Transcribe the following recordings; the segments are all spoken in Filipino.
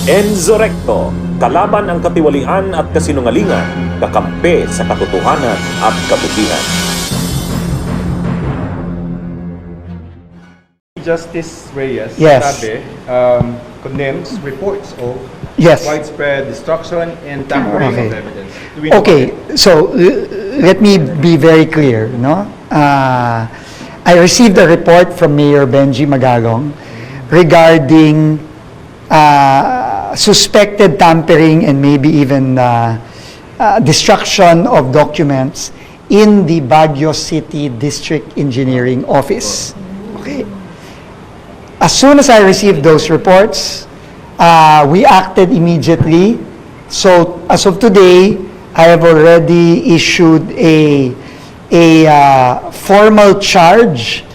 Enzo Recto, kalaban ang katiwalian at kasinungalingan, kakampi sa katotohanan at kabutihan. Justice Reyes Yes. sabi, condemns reports of Yes. widespread destruction and tampering Okay. of evidence. Do we know Okay, so let me be very clear, no? I received a report from Mayor Benji Magalong regarding suspected tampering and maybe even destruction of documents in the Baguio City District Engineering Office. Okay. As soon as I received those reports, we acted immediately. So as of today, I have already issued a formal charge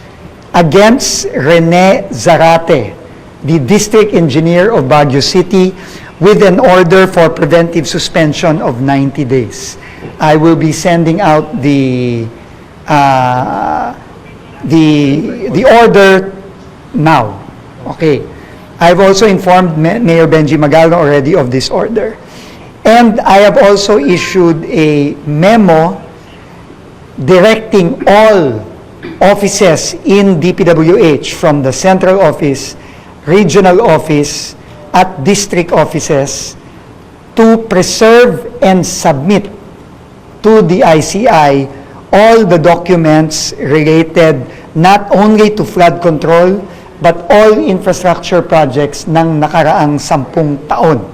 against Rene Zarate, the district engineer of Baguio City, with an order for preventive suspension of 90 days. I will be sending out the order now. Okay. I've also informed Mayor Benji Magalong already of this order. And I have also issued a memo directing all offices in DPWH, from the central office, regional office, at district offices, to preserve and submit to the ICI all the documents related not only to flood control, but all infrastructure projects ng nakaraang 10 taon.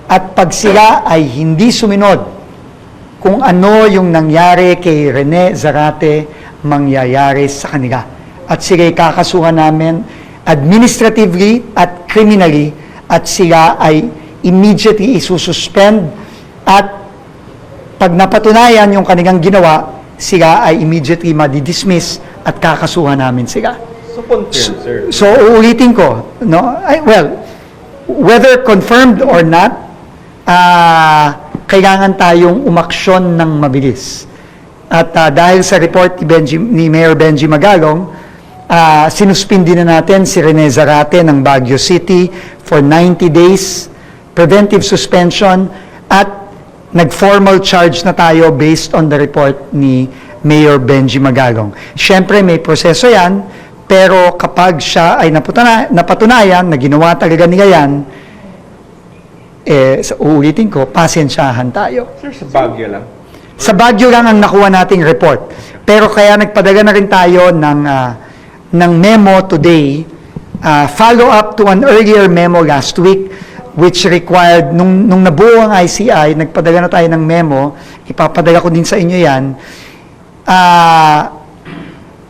At pag sila ay hindi sumunod kung ano yung nangyari kay Rene Zarate, mangyayari sa kanila. At sila ay kakasuhan namin administratively at criminally, at sila ay immediately isususpend, at pag napatunayan yung kanilang ginawa, sila ay immediately madidismiss at kakasuhan namin sila. So confirmed, sir. So uulitin ko, no? Well, whether confirmed or not, kailangan tayong umaksyon ng mabilis. At dahil sa report ni Mayor Benji Magalong, sinuspindi na natin si Rene Zarate ng Baguio City for 90 days, preventive suspension, at nag-formal charge na tayo based on the report ni Mayor Benji Magalong. Siyempre, may proseso yan, pero kapag siya ay napatunayan na ginawa talaga nila yan, uulitin ko, pasensyahan tayo. Sir, sa Baguio lang. Sa Baguio lang ang nakuha nating report. Pero kaya nagpadala na rin tayo ng memo today, follow up to an earlier memo last week, which required, nung nabuo ang ICI, nagpadala na tayo ng memo, ipapadala ko din sa inyo yan,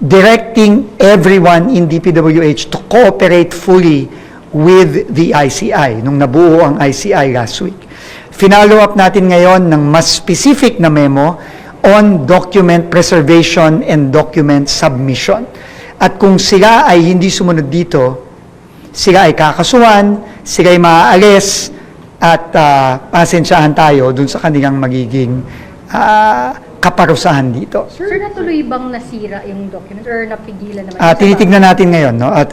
directing everyone in DPWH to cooperate fully with the ICI, nung nabuo ang ICI last week. Finalo up natin ngayon ng mas specific na memo on document preservation and document submission. At kung sila ay hindi sumunod dito, sila ay kakasuhan, sila ay maaalis, at pasensyahan tayo dun sa kanilang magiging kaparusahan dito. Sir, natuloy bang nasira yung document or napigilan naman? Tinitignan natin ngayon, no? At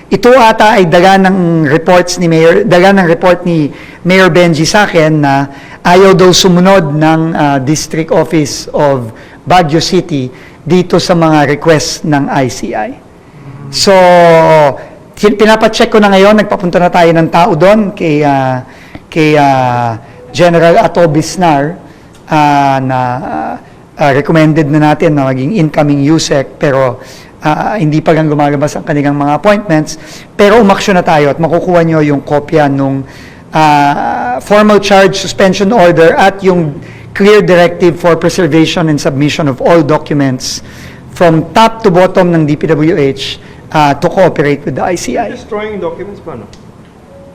ito ata ay dala ng report ni Mayor Benji sa akin na ayaw daw sumunod ng District Office of Baguio City dito sa mga request ng ICI. So, pinapacheck ko na ngayon, nagpapunta na tayo ng tao doon kay General Ato Bisnar, na recommended na natin na maging incoming USEC, pero hindi pa lang lumalabas ang kanilang mga appointments. Pero umaksyon na tayo at makukuha nyo yung kopya nung formal charge suspension order at yung clear directive for preservation and submission of all documents from top to bottom ng DPWH to cooperate with the ICI. Destroying documents pa, no?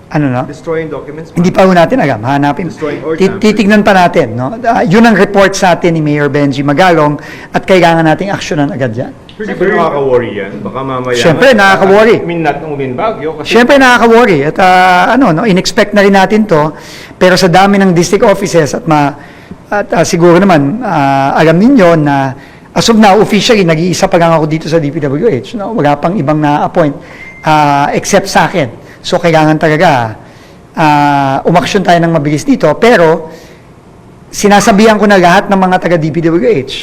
Ano na? Destroying documents pa. Hindi pa ho natin alam, hanapin. Destroying or tampering. Titignan pa natin, no? Yun ang report sa atin ni Mayor Benji Magalong at kailangan nating aksyonan agad yan. Sir, di ba nakaka-worry yan? Baka mamaya... Siyempre, nakaka-worry. I mean, not only in Baguio. Kasi Siyempre nakaka-worry at in-expect na rin natin to, pero sa dami ng district offices at siguro naman alam ninyo na as of now officially nag-iisa pa lang ako dito sa DPWH, no? Wala pang ibang na-appoint except sa akin. So, kailangan talaga umaksyon tayo ng mabilis dito. Pero, sinasabihan ko na lahat ng mga taga-DPWH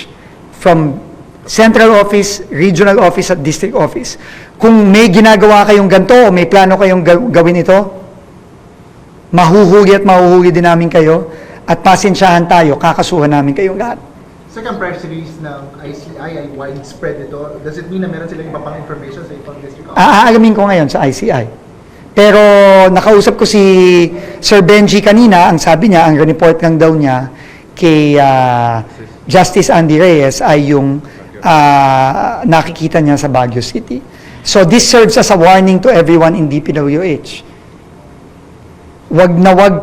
from central office, regional office at district office. Kung may ginagawa kayong ganito o may plano kayong gawin ito, mahuhuli at mahuhuli din namin kayo at pasensyahan tayo, kakasuhan namin kayong lahat. Second press release ng ICI ay widespread ito. Does it mean na meron silang iba pang information sa ibang district office? Aalamin ko ngayon sa ICI. Pero nakausap ko si Sir Benji kanina, ang sabi niya, ang report lang daw niya kay Justice Andy Reyes ay yung nakikita niya sa Baguio City. So this serves as a warning to everyone in DPWH. Wag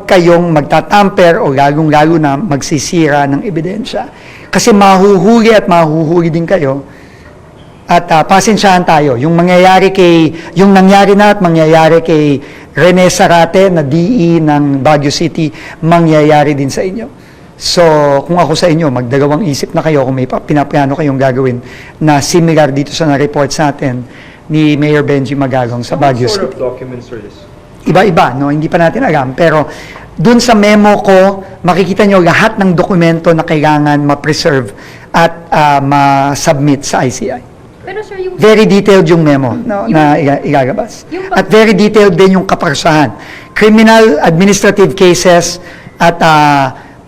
kayong magtatamper o lalong-lalo na magsisira ng ebidensya. Kasi mahuhuli at mahuhuli din kayo. At pasensyahan tayo. Yung nangyari na at mangyayari kay Rene Zarate na DE ng Baguio City, mangyayari din sa inyo. So, kung ako sa inyo, magdalawang isip na kayo kung may pinaplano kayong gagawin na similar dito sa na-report sa atin ni Mayor Benji Magalong sa Baguio What sort City. of documents are this? Iba-iba, no? Hindi pa natin alam. Pero, dun sa memo ko, makikita nyo lahat ng dokumento na kailangan ma-preserve at ma-submit sa ICI. Pero sir, yung Very detailed yung memo no, na ilalabas. At very detailed din yung kaparusahan. Criminal, administrative cases, at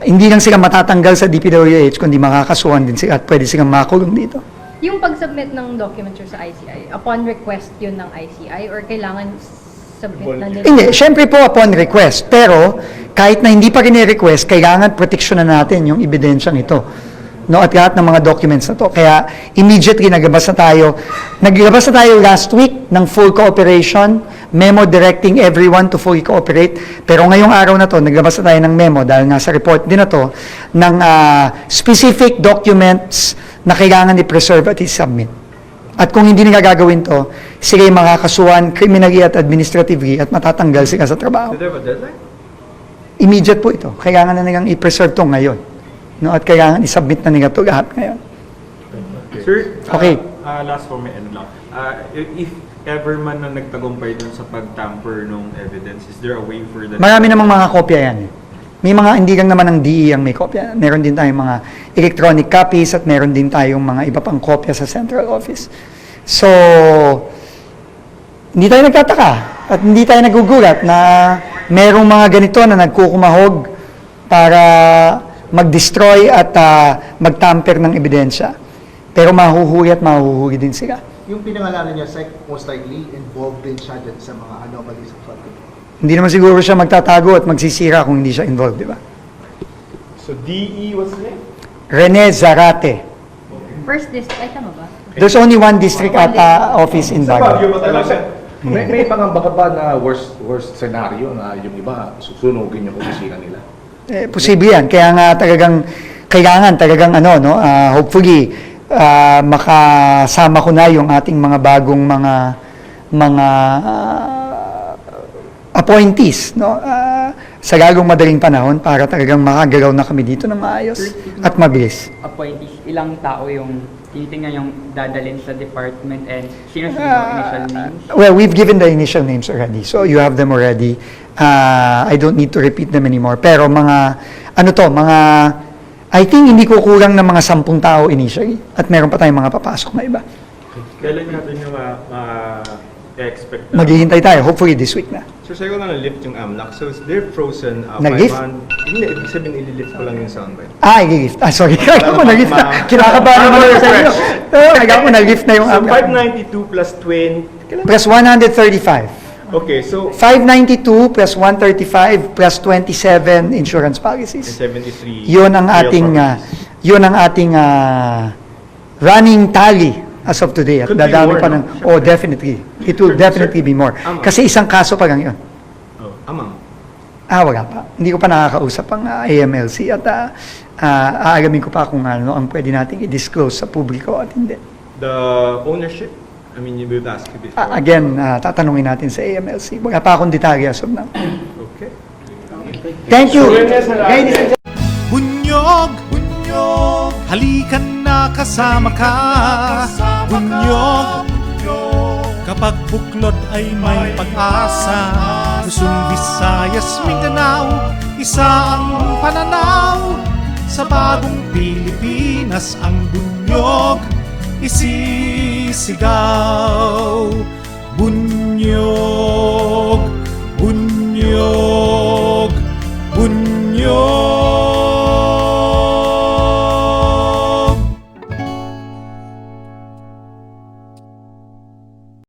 hindi lang sila matatanggal sa DPWH, kundi makakasuhan din sila at pwede silang makulong dito. yung pag-submit ng documents sir, sa ICI, upon request yun ng ICI or kailangan submit na nila? Hindi, syempre po upon request. Pero, kahit na hindi pa rin-request, kailangan proteksyonan natin yung ebidensyang ito. No, at lahat ng mga documents na to. Kaya, immediately, naglabas na tayo last week ng full cooperation, memo directing everyone to fully cooperate. Pero ngayong araw na to, naglabas na tayo ng memo, dahil nga sa report din na to, ng specific documents na kailangan i-preserve at i-submit. At kung hindi nila gagawin to, sila yung makakasuhan criminally at administratively at matatanggal sila sa trabaho. Do they have a deadline? Immediate po ito. Kailangan na nilang i-preserve to ngayon. No, at kailangan i-submit na nila to lahat ngayon. Sir, Okay. Last for me and lang. If ever man na nagtagumpay dun sa pag-tamper ng evidence, is there a way for that? Marami namang mga kopya yan. May mga, hindi lang naman ng DE ang may kopya. Meron din tayong mga electronic copies at meron din tayong mga iba pang kopya sa central office. So, hindi tayo nagtataka at hindi tayo nagugulat na merong mga ganito na nagkukumahog para mag-destroy at mag-tamper ng ebidensya. Pero mahuhuli at mahuhuli din sila. Yung pinangalanan niya, Sec, most likely involved din siya dyan sa mga anomalies of flood control. Hindi naman siguro siya magtatago at magsisira kung hindi siya involved, di ba? So DE, what's the name? Rene Zarate. First district, ay tama ba? There's only one district at office in Sa Baguio. Baguio ba talaga? May pangamba ka ba na worst scenario na yung iba susunugin yung opisina nila? Posible yan. Kaya nga kailangan talagang hopefully makasama ko na yung ating mga bagong mga appointees, no? Sa lalong madaling panahon para talagang makagalaw na kami dito ng maayos at mabilis. Appointees, ilang tao yung tinitingnan yung dadalhin sa department and sino yung initial names? Well, we've given the initial names already. So you have them already. I don't need to repeat them anymore. Pero I think hindi ko kulang ng mga 10 tao initially. At meron pa tayong mga papasok na iba. Kailan natin yung ma-expect na? Maghihintay tayo. Hopefully this week na. Sir, sa'yo ko lang na-lift yung AMLAC. So they're frozen. Nag-lift? Hindi, ibig sabihin ililift ko lang yung soundbite. I-lift. Sorry. Kaya ko nag-lift na. Kinakabahan naman ako sa inyo. Kaya ko nag-lift na yung So amount. 592 plus 20. Plus 135. Okay, so 592 plus 135 plus 27 insurance policies. 73. Yun ang ating running tally as of today. At Could be dadami more, pa no? ng definitely. It will definitely be more. Kasi isang kaso pa lang yun. Oh, amang. Wala pa. Hindi ko pa nakakausap ang AMLC at aalamin ko pa kung ano ang pwede nating i-disclose sa publiko at hindi. The ownership? I mean, you would ask you before. Again, tatanungin natin sa AMLC. Wala pa akong detalye as of now. Okay. Thank you. Ladies and Bunyog, halika na kasama ka. Bunyog, Kapag buklod ay may pag-asa, Luzon, Visayas, Mindanao, isa ang pananaw. Sa bagong Pilipinas ang bunyog isisigaw. Bunyog